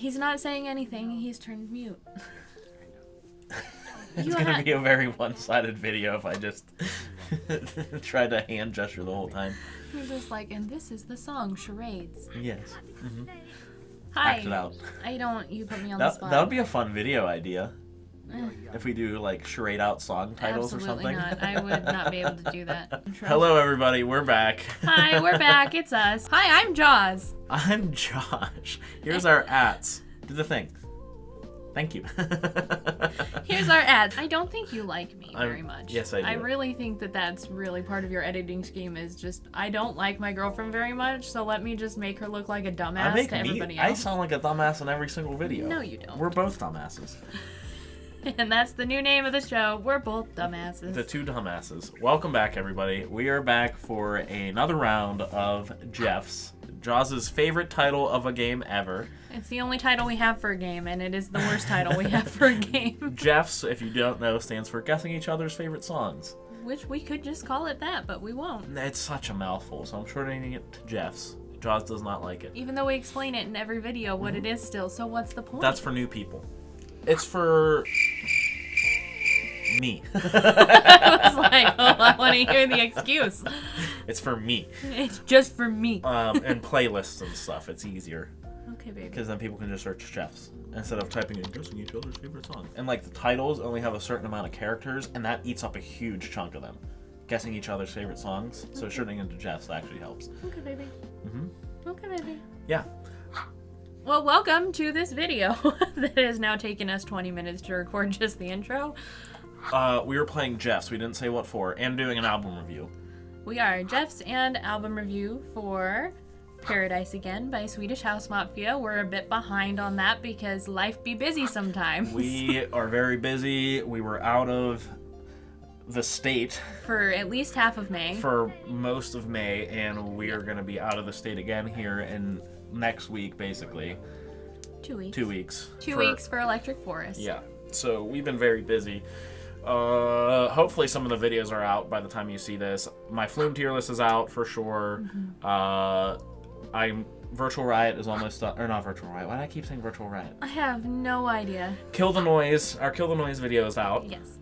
He's not saying anything. He's turned mute. It's going to be a very one-sided video if I just tried to hand gesture the whole time. You're just like, and this is the song, Charades. Yes. Mm-hmm. Hi. Act it out. You put me on the spot. That would be a fun video idea. If we do, like, charade out song titles Absolutely or something. Not. I would not be able to do that. Hello, everybody. We're back. Hi, we're back. It's us. Hi, I'm Jawz. I'm Josh. Here's our ats. Do the thing. Thank you. Here's our ads. I don't think you like me very much. Yes, I do. I really think that that's really part of your editing scheme is just, I don't like my girlfriend very much, so let me just make her look like a dumbass to everybody else. I sound like a dumbass in every single video. No, you don't. We're both dumbasses. And that's the new name of the show. We're both dumbasses. The two dumbasses. Welcome back, everybody. We are back for another round of G.E.O.F.S. Jawz's favorite title of a game ever. It's the only title we have for a game, and it is the worst title we have for a game. G.E.F.S, if you don't know, stands for guessing each other's favorite songs. Which we could just call it that, but we won't. It's such a mouthful, so I'm shortening it to G.E.F.S. Jawz does not like it. Even though we explain it in every video what it is still, so what's the point? That's for new people. It's for me. I was like, oh, I want to hear the excuse. It's for me. It's just for me. And playlists and stuff. It's easier. Okay, baby. Because then people can just search G.E.F.S instead of typing in guessing each other's favorite song. And like the titles only have a certain amount of characters, and that eats up a huge chunk of them. Guessing each other's favorite songs. So shortening into G.E.F.S actually helps. Okay, baby. Mm-hmm. Okay, baby. Yeah. Well, welcome to this video that has now taken us 20 minutes to record just the intro. We were playing G.E.F.S. We didn't say what for, and doing an album review. We are G.E.F.S and album review for Paradis Again by Swedish House Mafia. We're a bit behind on that because life be busy sometimes. We are very busy. We were out of the state for at least half of May. For most of May, and we are going to be out of the state again here in next week, basically. 2 weeks. 2 weeks. 2 weeks for Electric Forest. Yeah. So we've been very busy. Hopefully some of the videos are out by the time you see this. My Flume tier list is out for sure. Virtual Riot is almost done. Or not Virtual Riot. Why do I keep saying Virtual Riot? I have no idea. Kill the Noise. Our Kill the Noise video is out. Yes.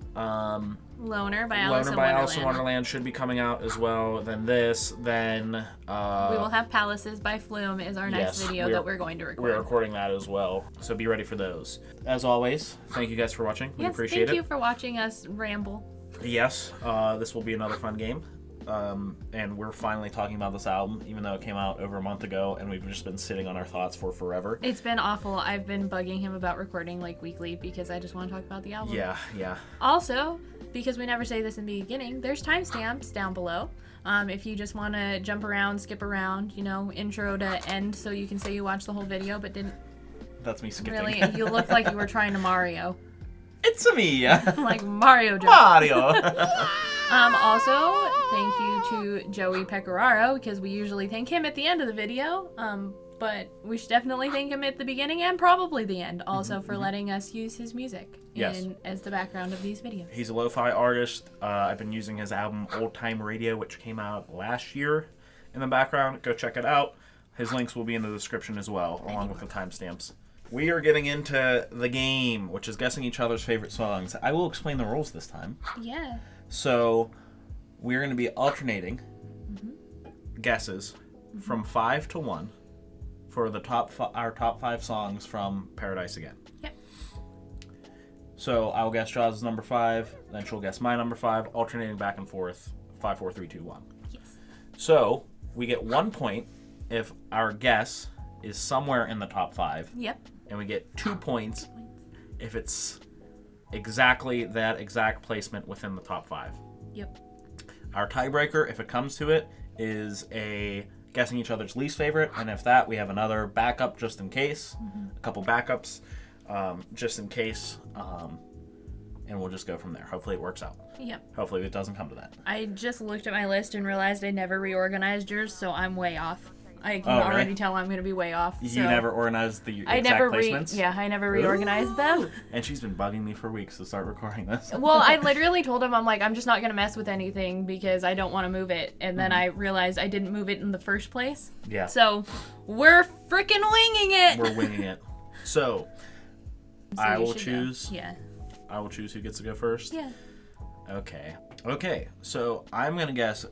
Loner by Alice in Wonderland should be coming out as well. Then this. Then we will have Palaces by Flume is our next video that we're going to record. We're recording that as well. So be ready for those. As always, thank you guys for watching. We appreciate it. Thank you for watching us ramble. Yes. This will be another fun game. And we're finally talking about this album, even though it came out over a month ago, and we've just been sitting on our thoughts for forever. It's been awful. I've been bugging him about recording like weekly because I just want to talk about the album. Yeah. Also, because we never say this in the beginning, there's timestamps down below. If you just want to jump around, skip around, intro to end, so you can say you watched the whole video but didn't. That's me skipping. Really, you look like you were trying to Mario. It's me. Like Mario. Also, thank you to Joey Pecoraro, because we usually thank him at the end of the video, but we should definitely thank him at the beginning and probably the end, also for letting us use his music as the background of these videos. He's a lo-fi artist. I've been using his album Old Time Radio, which came out last year, in the background. Go check it out. His links will be in the description as well, along with the timestamps. We are getting into the game, which is guessing each other's favorite songs. I will explain the rules this time. Yeah. So, we're going to be alternating guesses from 5 to 1 for the our top 5 songs from Paradis Again. Yep. So, I'll guess Jawz's number 5, then she'll guess my number 5, alternating back and forth, 5, 4, 3, 2, 1. Yes. So, we get 1 point if our guess is somewhere in the top 5. Yep. And we get 2 points if it's exactly that exact placement within the top 5. Yep. Our tiebreaker, if it comes to it, is a guessing each other's least favorite, and if that, we have another backup just in case, a couple backups just in case, and we'll just go from there. Hopefully it works out. Yep. Hopefully it doesn't come to that. I just looked at my list and realized I never reorganized yours, so I'm way off. I can already tell I'm going to be way off. You never organized the exact placements? I never reorganized them. And she's been bugging me for weeks to start recording this. Well, I literally told him, I'm like, I'm just not going to mess with anything because I don't want to move it. And then I realized I didn't move it in the first place. Yeah. So, we're freaking winging it. We're winging it. So I you will should choose. go. Yeah. I will choose who gets to go first. Yeah. Okay. Okay. So I'm gonna guess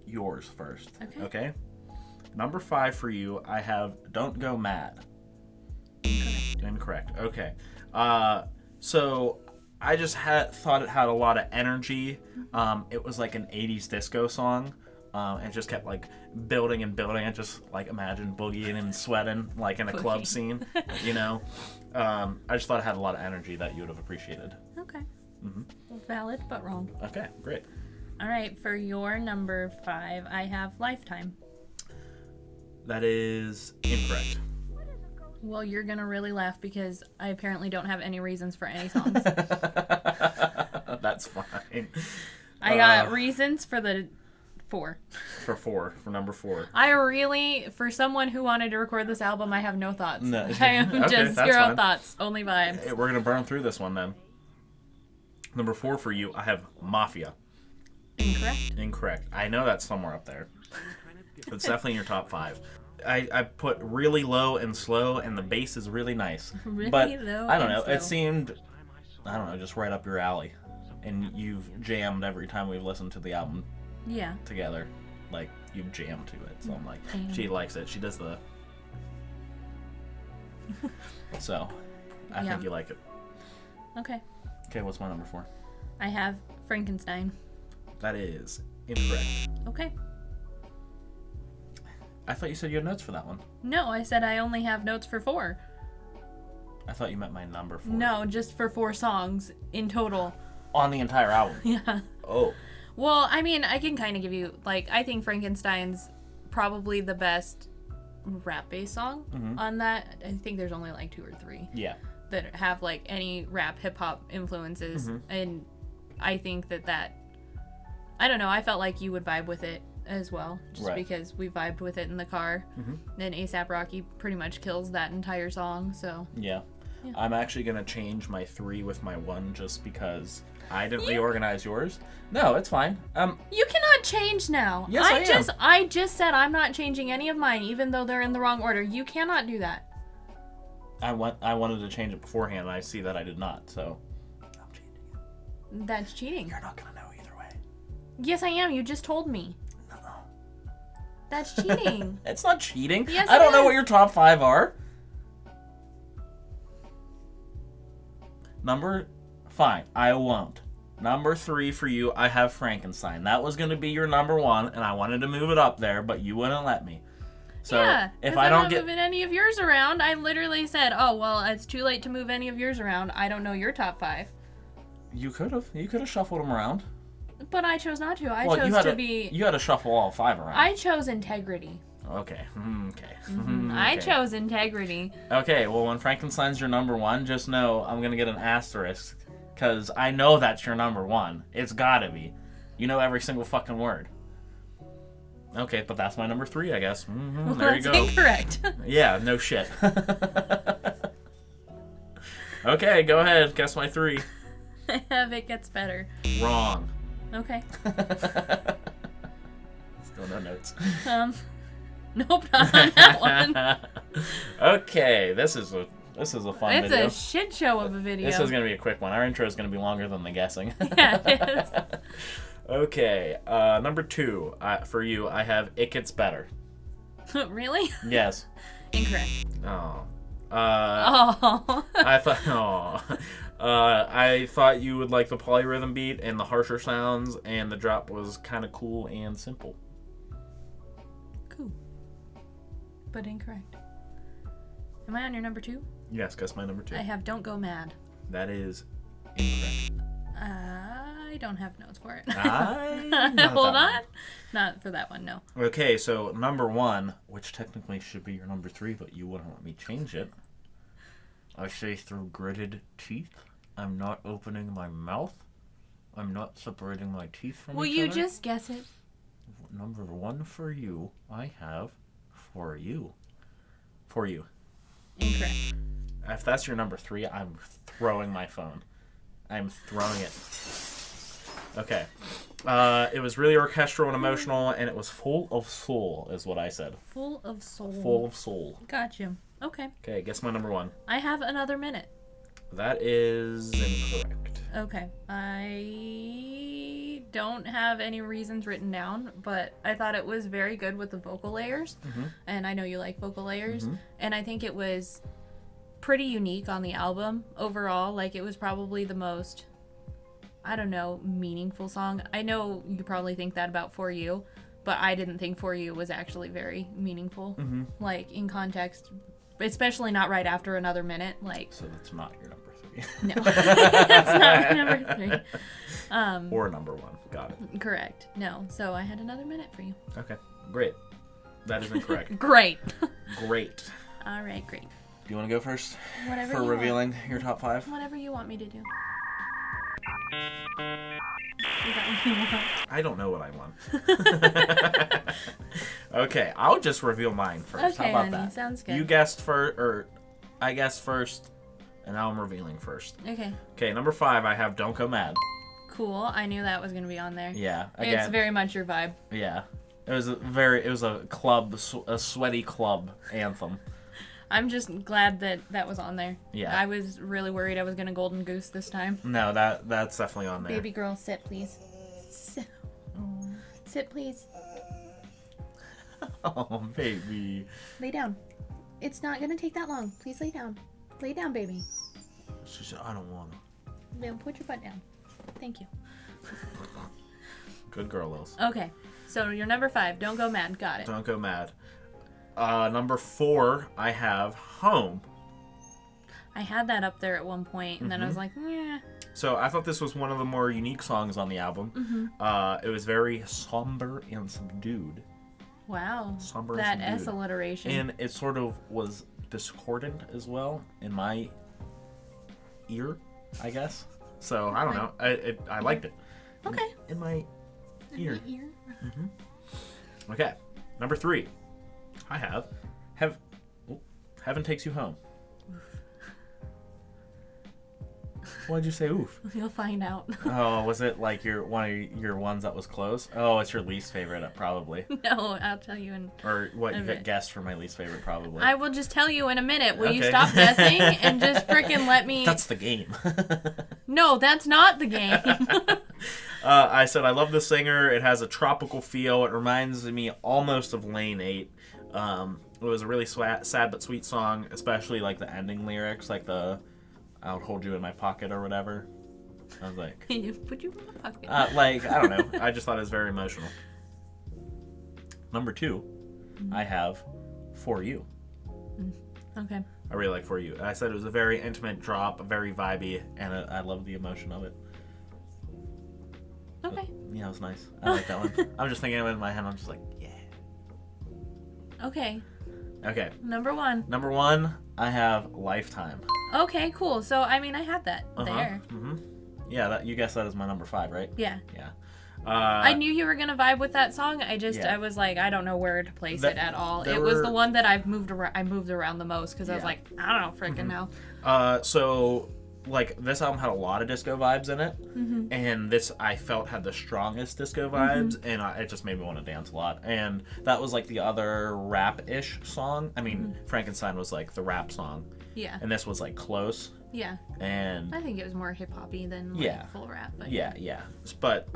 yours first. Okay. Okay. Number 5 for you, I have "Don't Go Mad." Incorrect. Okay. So I just thought it had a lot of energy. It was like an 80s disco song. It just kept like building and building. I just like imagine boogieing and sweating like in a club scene, you know. I just thought it had a lot of energy that you would have appreciated. Okay. Valid, but wrong. Okay, great. All right, for your number 5, I have "Lifetime." That is incorrect. Well, you're gonna really laugh because I apparently don't have any reasons for any songs. That's fine. I got reasons for the 4. For number 4. I really, for someone who wanted to record this album, I have no thoughts. No. I am Okay, just that's 0 fine. thoughts, only vibes. Hey, we're gonna burn through this one then. Number 4 for you, I have "Mafia." Incorrect. Incorrect. I know that's somewhere up there. It's definitely in your top 5. I put really low and slow, and the bass is really nice. Really but low I don't and know. slow. It seemed, I don't know, just right up your alley. And you've jammed every time we've listened to the album Yeah. together. Like, you've jammed to it. So I'm like, Jam. she likes it. She does the... So, I Yeah. think you like it. Okay. Okay, what's my number 4? I have "Frankenstein." That is incorrect. Okay. I thought you said you had notes for that one. No, I said I only have notes for 4. I thought you meant my number 4. No, just for 4 songs in total. On the entire album. Yeah. Oh. Well, I mean, I can kind of give you, like, I think Frankenstein's probably the best rap-based song on that. I think there's only like 2 or 3 Yeah. that have like any rap hip-hop influences. And I think that I don't know, I felt like you would vibe with it as well, just Right. because we vibed with it in the car. Then A$AP Rocky pretty much kills that entire song, so Yeah. Yeah. I'm actually going to change my 3 with my 1 just because I didn't reorganize yours. No, it's fine. you cannot change now. Yes, I am. I just said I'm not changing any of mine, even though they're in the wrong order. You cannot do that. I wanted to change it beforehand, and I see that I did not, so I'm changing it. That's cheating. You're not going to know either way. Yes, I am. You just told me. No. That's cheating. It's not cheating. Yes, I it don't know is. what your top 5 are. Fine, I won't. Number 3 for you, I have "Frankenstein." That was going to be your number 1, and I wanted to move it up there, but you wouldn't let me. So yeah, if 'cause I I'm don't not get... moving any of yours around. I literally said, "Oh well, it's too late to move any of yours around. I don't know your top 5." You could have shuffled them around. But I chose not to. You had to shuffle all 5 around. I chose integrity. Okay. Okay. I Okay. chose integrity. Okay, well, when Frankenstein's your number 1, just know I'm going to get an asterisk, because I know that's your number 1. It's gotta be. You know every single fucking word. Okay, but that's my number 3, I guess. Well, There you that's go. incorrect. Yeah, no shit. Okay, go ahead. Guess my 3. I have "It Gets Better." Wrong. Okay. Still no notes. Nope, not on that one. Okay, this is a fun It's video. a shit show of a video. This is going to be a quick one. Our intro is going to be longer than the guessing. Yeah, it is. Okay, number 2 for you, I have "It Gets Better." Really? Yes. Incorrect. Oh. Oh. I thought you would like the polyrhythm beat and the harsher sounds, and the drop was kind of cool and simple. Cool. But incorrect. Am I on your number 2? Yes, guess my number 2. I have "Don't Go Mad." That is incorrect. I don't have notes for it. Not Hold that on. Not for that one, no. Okay, so number 1, which technically should be your number 3, but you wouldn't let me change it. I say through gritted teeth, I'm not opening my mouth. I'm not separating my teeth from Will each you other. just guess it? Number 1 for you, I have For You. For You. Incorrect. If that's your number 3, I'm throwing my phone. I'm throwing it. Okay. It was really orchestral and emotional, and it was full of soul, is what I said. Full of soul. Full of soul. Gotcha. Okay. Okay, guess my number 1. I have Another Minute. That is incorrect. Okay. I don't have any reasons written down, but I thought it was very good with the vocal layers. Mm-hmm. And I know you like vocal layers. Mm-hmm. And I think it was pretty unique on the album overall. Like, it was probably the most, I don't know, meaningful song. I know you probably think that about For You, but I didn't think For You was actually very meaningful. Mm-hmm. Like, in context, especially not right after Another Minute. Like, So that's not your number 3. no, that's not my number 3. Or number 1. Got it. Correct. No. So I had Another Minute for you. Okay. Great. That is incorrect. Great. Great. All right, great. Do you want to go first? Whatever For you revealing your top 5? Want. Whatever you want me to do. Is that what you want? I don't know what I want. Okay, I'll just reveal mine first. Okay, How about honey, that? sounds good. You guessed first, or I guessed first, and now I'm revealing first. Okay. Okay, number 5, I have Don't Go Mad. Cool. I knew that was going to be on there. Yeah, It's again. very much your vibe. Yeah. It was a club, a sweaty club anthem. I'm just glad that that was on there. Yeah. I was really worried I was going to golden goose this time. No, that's definitely on there. Baby girl, sit, please. Sit, please. Oh, baby. Lay down. It's not going to take that long. Please lay down. Lay down, baby. She said, I don't want to. No, put your butt down. Thank you. Good girl, Lils. Okay. So your number 5, Don't Go Mad. Got it. Don't Go Mad. Number 4, I have Home. I had that up there at one point, and then I was like, yeah. So I thought this was one of the more unique songs on the album. Mm-hmm. It was very somber and subdued. Wow. Somber and That subdued. S alliteration. And it sort of was discordant as well in my ear, I guess. So I don't know. I liked it. Okay. In my ear. Ear. Okay. Number 3, I have Heaven Takes You Home. Why'd you say oof? You'll find out. Oh, was it like one of your ones that was close? Oh, it's your least favorite, probably. No, I'll tell you in. Or what you a got minute. guessed for my least favorite, probably. I will just tell you in a minute. Will you Okay. stop guessing and just freaking let me? That's the game. No, that's not the game. I said I love the singer. It has a tropical feel. It reminds me almost of Lane 8. It was a really sad but sweet song, especially like the ending lyrics, like the "I'll hold you in my pocket" or whatever. I was like, Put you in my pocket. I don't know. I just thought it was very emotional. Number 2, I have For You. Okay. I really like For You. I said it was a very intimate drop, very vibey, and I love the emotion of it. Okay. Yeah, it was nice. I like that one. I'm just thinking of it in my head. I'm just like, yeah. Okay. Okay. Number 1. Number 1, I have Lifetime. Okay, cool. So, I mean, I had that there. Mm-hmm. Yeah, you guessed that as my number 5, right? Yeah. Yeah. I knew you were going to vibe with that song. Yeah. I was like, I don't know where to place it at all. there It was were- the one that I moved around the most because I was Yeah. like, I don't know freaking know. So, like, this album had a lot of disco vibes in it. And this, I felt, had the strongest disco vibes. And it just made me want to dance a lot. And that was, like, the other rap-ish song. I mean, Frankenstein was, like, the rap song. Yeah. And this was, like, close. Yeah. And I think it was more hip hoppy than like, Yeah. full rap. But yeah. But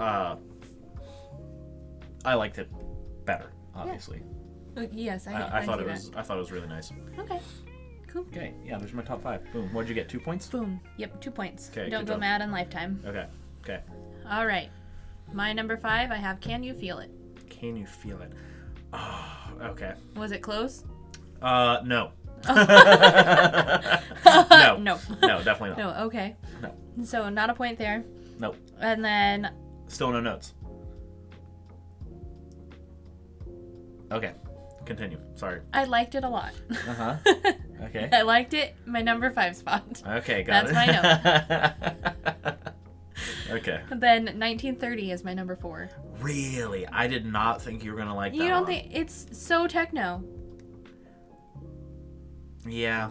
I liked it better, obviously. Yes, I thought see it was. I thought it was really nice. that. Okay. Cool. Okay, yeah, there's my top 5. Boom. What'd you get? 2 points? Boom. Yep, 2 points. Okay, Don't good go job. mad on Lifetime. Okay. All right. My number 5, I have Can You Feel It? Can you feel it? Oh, okay. Was it close? No. No. No. No, definitely not. No, okay. No. So, not a point there. Nope. And then, Still no notes. Okay. Continue. Sorry. I liked it a lot. Uh-huh. Okay. I liked it. My number 5 spot. Okay, got That's it. my Okay. Then 1930 is my number 4. Really? I did not think you were going to like that You don't one. think it's so techno? Yeah.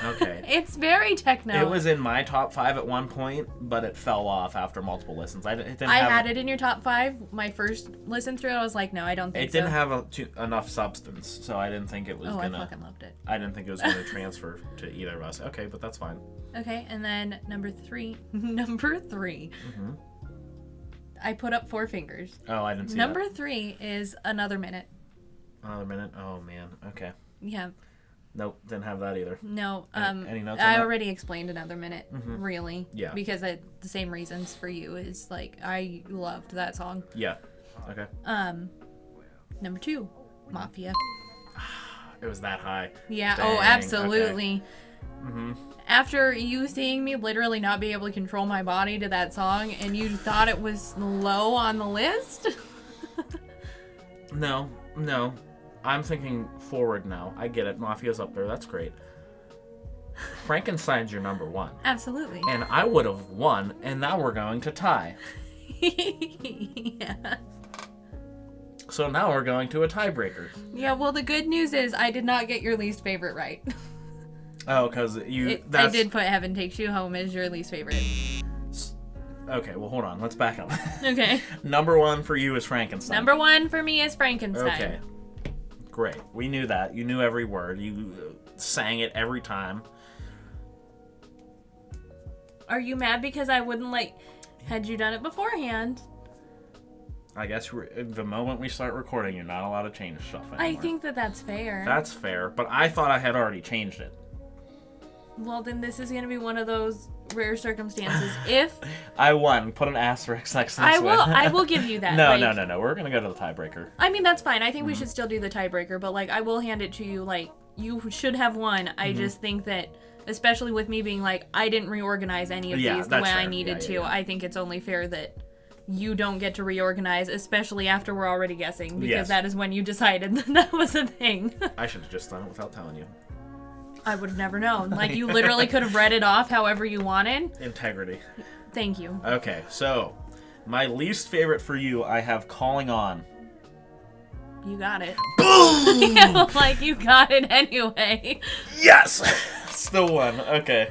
Okay. It's very techno. It was in my top 5 at one point, but it fell off after multiple listens. I had it in your top 5. My first listen through, I was like, no, I don't think so. It didn't have enough substance, so I didn't think it was gonna. I fucking loved it. I didn't think it was gonna transfer to either of us. Okay, but that's fine. Okay, and then number 3. Number 3. Mm-hmm. I put up 4 fingers. Oh, I didn't see Number that. 3 is Another Minute. Another Minute? Oh, man. Okay. Yeah. Nope, didn't have that either. No. Any notes on I that? already explained Another Minute, really. Yeah. Because the same reasons for you is, like, I loved that song. Yeah. Okay. Number 2, Mafia. It was that high. Yeah. Dang, Oh, absolutely. Okay. Mm-hmm. After you seeing me literally not be able to control my body to that song, and you thought it was low on the list? No. I'm thinking forward now. I get it. Mafia's up there. That's great. Frankenstein's your number 1. Absolutely. And I would have won, and now we're going to tie. Yeah. So now we're going to a tiebreaker. Yeah, well, the good news is I did not get your least favorite right. Oh, because I did put Heaven Takes You Home as your least favorite. Okay, well, hold on. Let's back up. Okay. Number 1 for you is Frankenstein. Number 1 for me is Frankenstein. Okay. Great. We knew that. You knew every word. You sang it every time. Are you mad because I wouldn't, had you done it beforehand? I guess the moment we start recording, you're not allowed to change stuff anymore. I think that's fair. That's fair, but I thought I had already changed it. Well, then this is going to be one of those rare circumstances. If I won, put an asterisk next to this one. I will give you that. No. We're going to go to the tiebreaker. I mean, that's fine. I think we should still do the tiebreaker, but, I will hand it to you. You should have won. I just think that, especially with me being I didn't reorganize any of these the way I needed to. I think it's only fair that you don't get to reorganize, especially after we're already guessing, because that is when you decided that was a thing. I should have just done it without telling you. I would have never known. You literally could have read it off however you wanted. Integrity. Thank you. Okay, so my least favorite for you, I have Calling On. You got it. Boom! You got it anyway. Yes! Still won. Okay.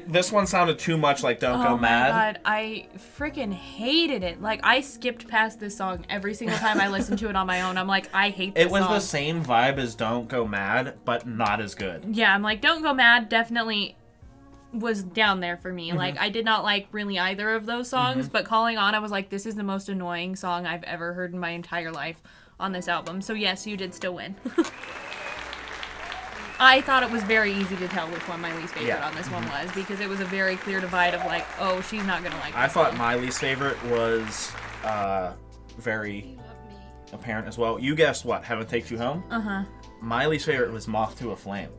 This one sounded too much like Don't Go Mad. Oh my god, I freaking hated it. I skipped past this song every single time I listened to it on my own. I'm like, I hate this song. It was song. the same vibe as Don't Go Mad, but not as good. Yeah, I'm like, Don't Go Mad definitely was down there for me. I did not like really either of those songs, but Calling On, I was like, this is the most annoying song I've ever heard in my entire life on this album. So yes, you did still win. I thought it was very easy to tell which one my least favorite on this one was, because it was a very clear divide of oh, she's not going to like this. I thought my least favorite was very apparent as well. You guessed what? Heaven Takes You Home? Uh-huh. My least favorite was Moth to a Flame.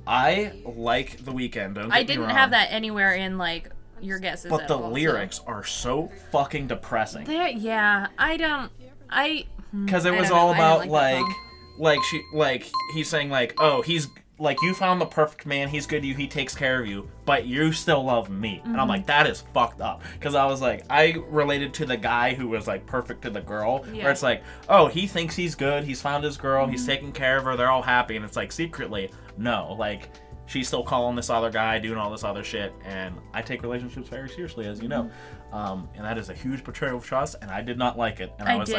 I like The Weeknd, don't get me wrong. I didn't have that anywhere in, your guesses but at the all, lyrics are so fucking depressing. Because it was all about, he's saying, oh, he's, you found the perfect man, he's good to you, he takes care of you, but you still love me. And I'm like, that is fucked up. Because I was I related to the guy who was, perfect to the girl, where it's oh, he thinks he's good, he's found his girl, he's taking care of her, they're all happy, and it's secretly, no, she's still calling this other guy, doing all this other shit, and I take relationships very seriously, as you know. And that is a huge betrayal of trust, and I did not like it. And I was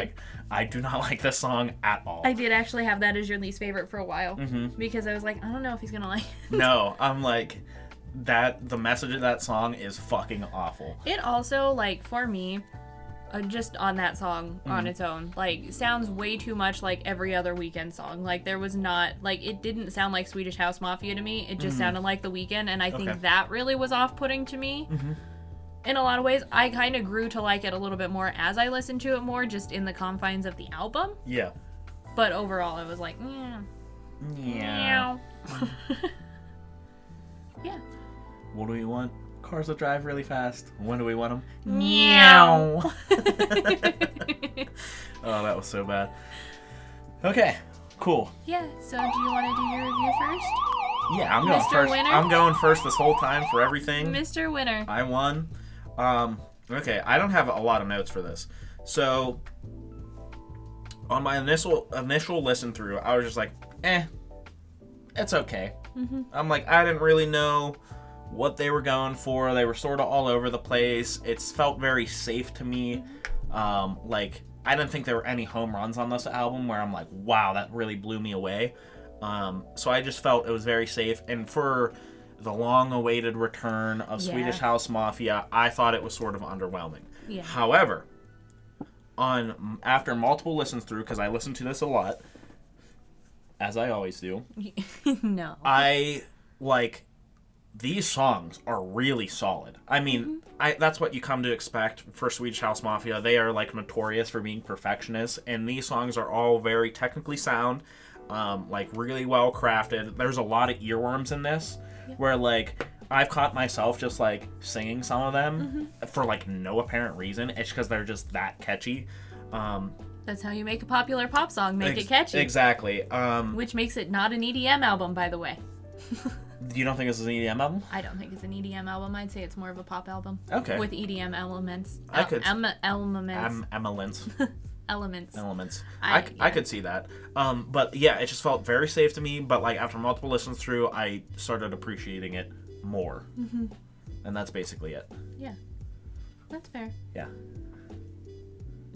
I do not like this song at all. I did actually have that as your least favorite for a while, because I was I don't know if he's gonna like it. No, I'm the message of that song is fucking awful. It also, for me, just on that song on its own, sounds way too much like every other Weeknd song. There was not, it didn't sound like Swedish House Mafia to me. It just sounded like The Weeknd, and I think that really was off-putting to me. In a lot of ways. I kind of grew to like it a little bit more as I listened to it more, just in the confines of the album. Yeah. But overall, it was yeah. Yeah. What do we want? Cars that drive really fast. When do we want them? Meow. Oh, that was so bad. Okay, cool. Yeah, so do you want to do your review first? Yeah, I'm going Mr. first. Winner? I'm going first this whole time for everything. Mr. Winner. I won. Okay, I don't have a lot of notes for this. So, on my initial listen through, I was just it's okay. I'm like, I didn't really know what they were going for. They were sort of all over the place. It's felt very safe to me. Like, I didn't think there were any home runs on this album where I'm like, wow, that really blew me away. So I just felt it was very safe. And for the long-awaited return of Swedish House Mafia, I thought it was sort of underwhelming. Yeah. However, after multiple listens through, because I listen to this a lot, as I always do, no, I like these songs are really solid. I mean, that's what you come to expect for Swedish House Mafia. They are like notorious for being perfectionists, and these songs are all very technically sound, like really well crafted. There's a lot of earworms in this, where like I've caught myself just like singing some of them for like no apparent reason. It's because they're just that catchy. That's how you make a popular pop song, make it catchy. Exactly. Which makes it not an EDM album, by the way. You don't think this is an EDM album? I don't think it's an EDM album. I'd say it's more of a pop album. Okay. With EDM elements. Elements. I could see that. But yeah, it just felt very safe to me. But like after multiple listens through, I started appreciating it more. And that's basically it. Yeah. That's fair. Yeah.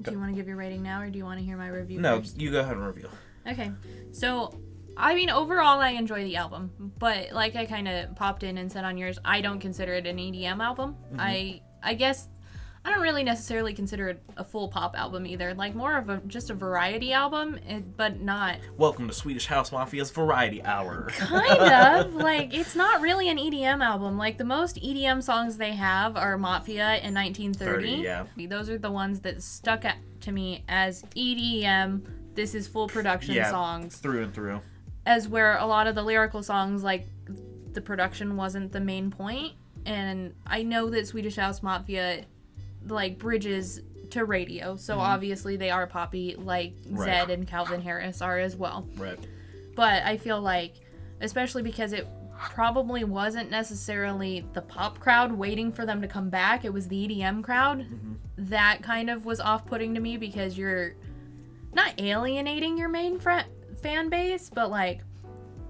Do you want to give your rating now, or do you want to hear my review first? You go ahead and review. Okay. So, I mean, overall, I enjoy the album. But like I kind of popped in and said on yours, I don't consider it an EDM album. I guess I don't really necessarily consider it a full pop album either. Like more of just a variety album, but not... Welcome to Swedish House Mafia's Variety Hour. Kind of. Like, it's not really an EDM album. Like, the most EDM songs they have are Mafia in 1930. Yeah. Those are the ones that stuck out to me as EDM. This is full production songs. Through and through. As where a lot of the lyrical songs, like, the production wasn't the main point. And I know that Swedish House Mafia... like bridges to radio, so obviously they are poppy, like Zed and Calvin Harris are as well. Right. But I feel like, especially because it probably wasn't necessarily the pop crowd waiting for them to come back, it was the EDM crowd. That kind of was off-putting to me because you're not alienating your main fan base, but like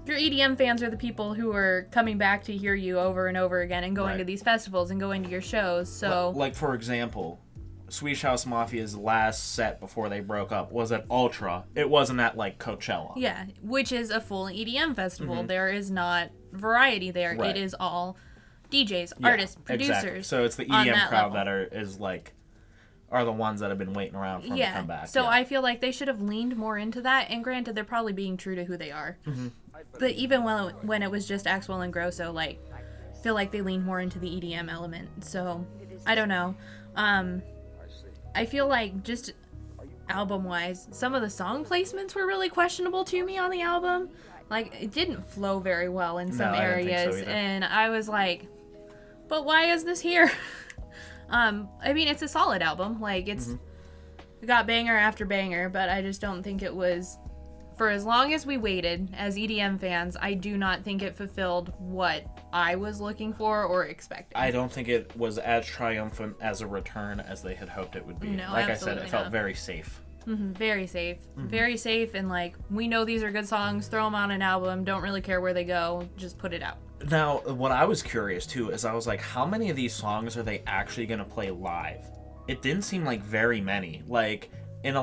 your EDM fans are the people who are coming back to hear you over and over again and going to these festivals and going to your shows. So, like for example, Swedish House Mafia's last set before they broke up was at Ultra. It wasn't at like Coachella. Yeah, which is a full EDM festival. There is not variety there. It is all DJs, artists, producers. Exactly. So it's the EDM crowd that are the ones that have been waiting around for them to come back. So I feel like they should have leaned more into that. And granted, they're probably being true to who they are. But even when it was just Axwell and Grosso, like, I feel like they leaned more into the EDM element. So, I don't know. I feel like just album-wise, some of the song placements were really questionable to me on the album. Like, it didn't flow very well in some areas. I didn't think so either. And I was like, but why is this here? I mean, it's a solid album. Like, it got banger after banger, but I just don't think it was... For as long as we waited as EDM fans, I do not think it fulfilled what I was looking for or expecting. I don't think it was as triumphant as a return as they had hoped it would be. No, like I said, it felt very safe. Very safe. Very safe, and like, we know these are good songs, throw them on an album, don't really care where they go, just put it out. Now, what I was curious too is I was like, how many of these songs are they actually going to play live? It didn't seem like very many. Like...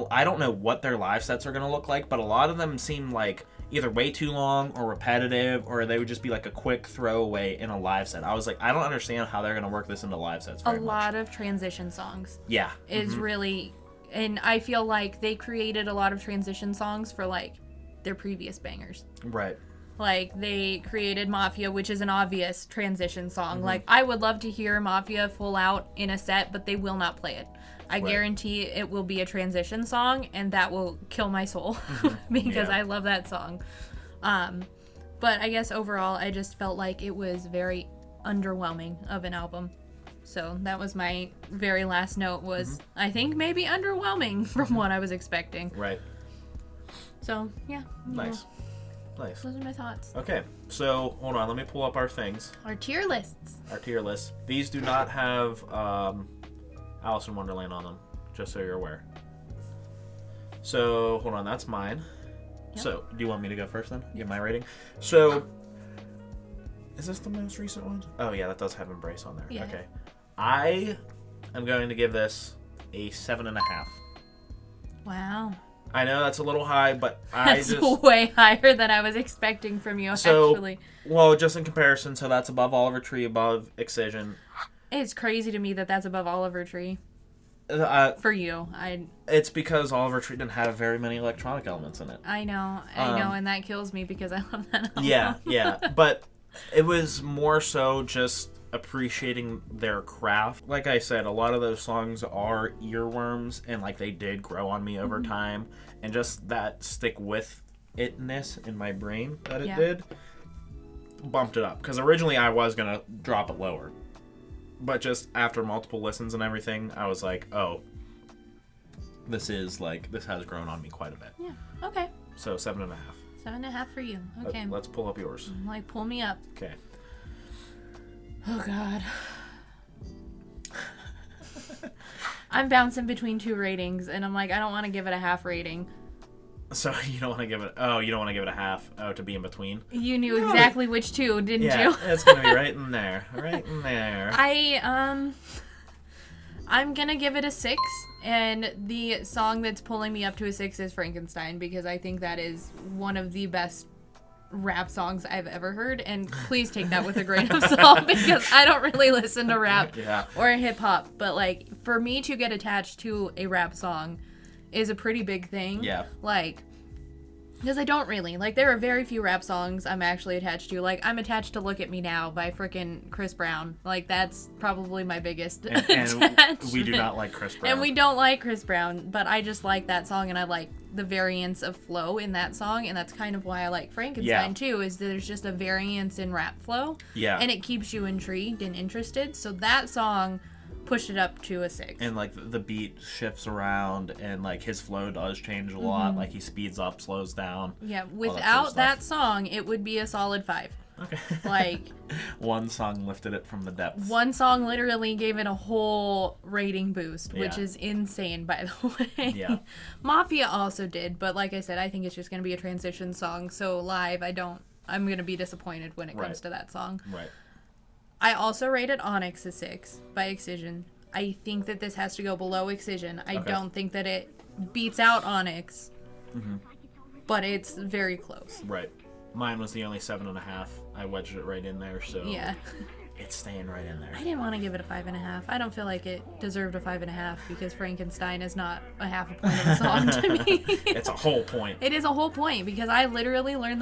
I don't know what their live sets are going to look like, but a lot of them seem like either way too long or repetitive, or they would just be like a quick throwaway in a live set. I was like, I don't understand how they're going to work this into live sets very much. A lot of transition songs. Yeah. Is really... And I feel like they created a lot of transition songs for, like, their previous bangers. Right. Like, they created Mafia, which is an obvious transition song. Like, I would love to hear Mafia full out in a set, but they will not play it. I guarantee it will be a transition song, and that will kill my soul because I love that song. But I guess overall, I just felt like it was very underwhelming of an album. So that was my very last note was, I think, maybe underwhelming from what I was expecting. Right. So, yeah. Nice. Nice. Those are my thoughts. Okay, so hold on. Let me pull up our things. Our tier lists. Our tier lists. These do not have... Alice in Wonderland on them, just so you're aware. So, hold on, that's mine. Yep. So, do you want me to go first then? Give my rating? So, Is this the most recent one? Oh, yeah, that does have Embrace on there. Yeah. Okay. I am going to give this a 7.5. Wow. I know that's a little high, but That's way higher than I was expecting from you, actually. Well, just in comparison, so that's above Oliver Tree, above Excision. It's crazy to me that that's above Oliver Tree. For you. It's because Oliver Tree didn't have very many electronic elements in it. I know, and that kills me because I love that album. Yeah. But it was more so just appreciating their craft. Like I said, a lot of those songs are earworms, and like they did grow on me over time, and just that stick with itness in my brain that it did bumped it up. Because originally I was gonna drop it lower, but just after multiple listens and everything, I was like, oh, this has grown on me quite a bit. Yeah. Okay. So 7.5. 7.5 for you. Okay. Let's pull up yours. Like, pull me up. Okay. Oh, God. I'm bouncing between 2 ratings, and I'm like, I don't want to give it a half rating. So you don't want to give it... Oh, you don't want to give it a half? Oh, to be in between? You knew exactly which 2, didn't you? Yeah, it's going to be right in there. Right in there. I'm going to give it a 6, and the song that's pulling me up to a 6 is Frankenstein, because I think that is one of the best rap songs I've ever heard, and please take that with a grain of salt because I don't really listen to rap or hip hop, but like for me to get attached to a rap song is a pretty big thing. Yeah. Like, because I don't really like, there are very few rap songs I'm actually attached to. Like, I'm attached to "Look at Me Now" by frickin' Chris Brown. Like, that's probably my biggest and we do not like Chris Brown. And we don't like Chris Brown, but I just like that song, and I like the variance of flow in that song, and that's kind of why I like Frankenstein too, is there's just a variance in rap flow. Yeah. And it keeps you intrigued and interested. So that song pushed it up to a 6. And like the beat shifts around, and like his flow does change a lot. Like he speeds up, slows down. Yeah, without that song, it would be a solid 5. Okay. Like, one song lifted it from the depths. One song literally gave it a whole rating boost, which is insane, by the way. Yeah. Mafia also did, but like I said, I think it's just going to be a transition song. So live, I'm going to be disappointed when it comes to that song. Right. I also rated Onyx a 6 by Excision. I think that this has to go below Excision. I don't think that it beats out Onyx, but it's very close. Right. Mine was the only 7.5. I wedged it right in there, so yeah, it's staying right in there. I didn't want to give it a 5.5. I don't feel like it deserved a 5.5 because Frankenstein is not a half a point of a song to me. It's a whole point. It is a whole point because I literally learned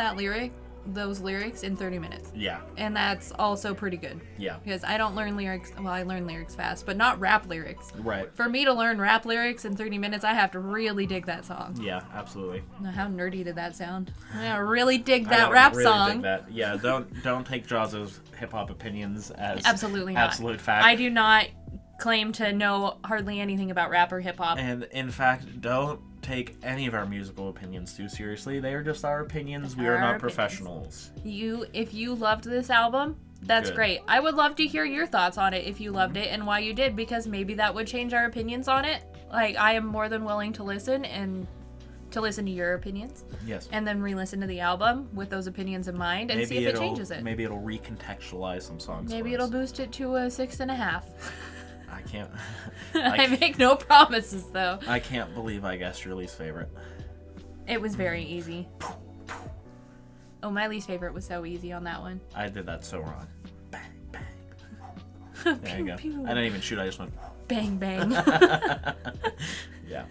those lyrics in 30 minutes. Yeah. And that's also pretty good. Yeah. Because I don't learn lyrics, well, I learn lyrics fast, but not rap lyrics. Right. For me to learn rap lyrics in 30 minutes, I have to really dig that song. Yeah, absolutely. Now, how nerdy did that sound? I gotta really dig that rap song. Dig that. Yeah, don't take Jawz's hip-hop opinions as absolutely not. Absolute fact. I do not claim to know hardly anything about rap or hip-hop. And in fact, don't take any of our musical opinions too seriously. They are just our opinions. We are not professionals. If you loved this album, that's great. I would love to hear your thoughts on it if you loved it and why you did, because maybe that would change our opinions on it. Like, I am more than willing to listen to your opinions. Yes. And then re-listen to the album with those opinions in mind and see if it changes it. Maybe it'll recontextualize some songs. Maybe it'll boost it to a 6.5. I can't. I make no promises, though. I can't believe I guessed your least favorite. It was very easy. Oh, my least favorite was so easy on that one. I did that so wrong. Bang, bang. There you go. Pew. I didn't even shoot. I just went. Bang, bang. Yeah.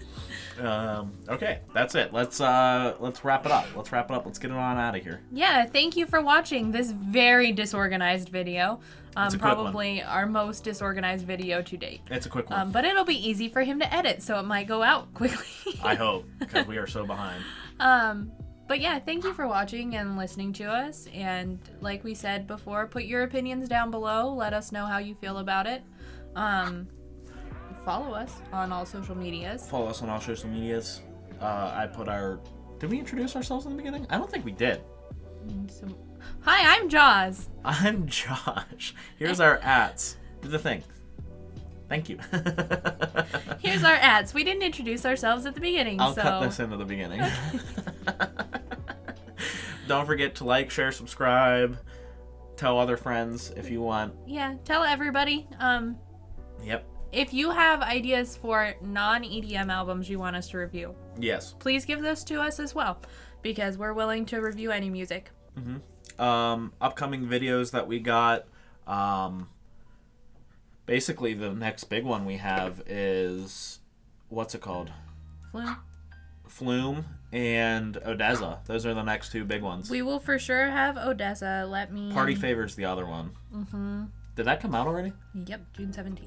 Okay, that's it. Let's wrap it up. Let's get it on out of here. Yeah, thank you for watching this very disorganized video. It's a quick probably our most disorganized video to date. It's a quick one. But it'll be easy for him to edit, so it might go out quickly. I hope, because we are so behind. But yeah, thank you for watching and listening to us. And like we said before, put your opinions down below. Let us know how you feel about it. Follow us on all social medias. I put our... Did we introduce ourselves in the beginning? I don't think we did. Hi, I'm Jawz. I'm Josh. Here's our ats. Do the thing. Thank you. Here's our ats. We didn't introduce ourselves at the beginning. I'll cut this into the beginning. Don't forget to like, share, subscribe. tell other friends if you want. Yeah, tell everybody. Yep. If you have ideas for non-EDM albums you want us to review, Yes. please give those to us as well, because we're willing to review any music. Upcoming videos that we got. Basically, the next big one we have is, what's it called? Flume and Odessa. Those are the next two big ones. We will for sure have Odessa. Let me... Party Favor's the other one. Did that come out already? Yep, June 17th.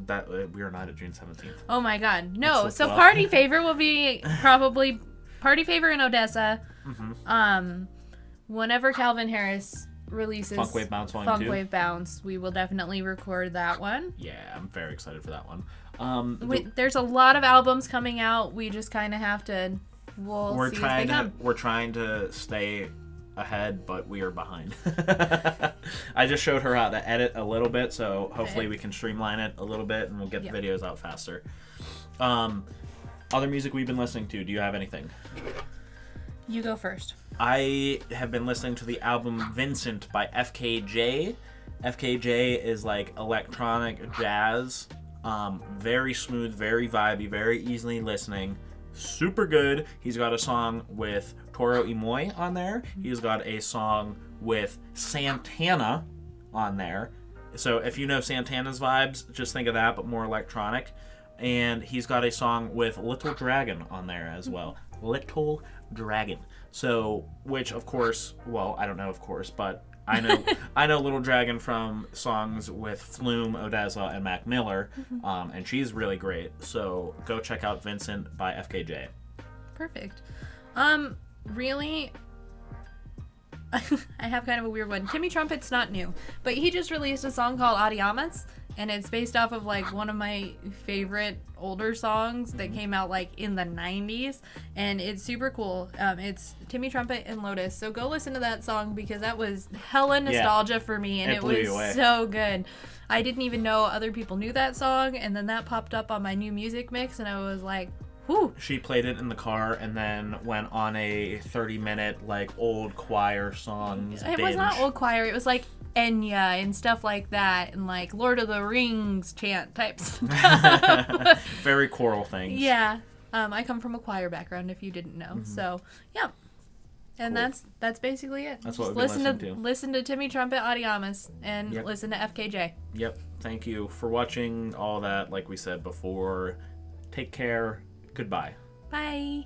That we are not at June 17th. Oh my god. No, That's so well. Party Favor will be probably Party Favor in Odessa. Whenever Calvin Harris releases Funk Wave Bounce Volume 2. Funk Wave Bounce, we will definitely record that one. Yeah, I'm very excited for that one. There's a lot of albums coming out. We just kind of have to. We're trying to stay ahead, but we are behind. I just showed her how to edit a little bit, so hopefully we can streamline it a little bit, and we'll get the videos out faster. Other music we've been listening to. Do you have anything? You go first. I have been listening to the album Vincent by FKJ. FKJ is like electronic jazz. Very smooth, very vibey, very easily listening. Super good. He's got a song with Toro y Moi on there. He's got a song with Santana on there. So if you know Santana's vibes, just think of that, but more electronic. And he's got a song with Little Dragon on there as well. Little Dragon. So, which of course, well, I don't know of course, but I know Little Dragon from songs with Flume, Odessa, and Mac Miller, and she's really great. So go check out Vincent by FKJ. Perfect. Really, I have kind of a weird one. Timmy Trumpet's not new, but he just released a song called Adiamas, and it's based off of like one of my favorite older songs that came out like in the 90s, and it's super cool. It's Timmy Trumpet and Lotus, so go listen to that song because that was hella nostalgia for me, and it was so good. I didn't even know other people knew that song, and then that popped up on my new music mix, and I was like, whew. She played it in the car and then went on a 30-minute like old choir songs binge. It was not old choir, it was like Enya and stuff like that, and like Lord of the Rings chant type stuff. Very choral things. Yeah. I come from a choir background, if you didn't know. So, yeah. And cool. that's basically it. That's what Just we've been listening to. Listen to Timmy Trumpet Adiamas and listen to FKJ. Yep. Thank you for watching all that. Like we said before, take care. Goodbye. Bye.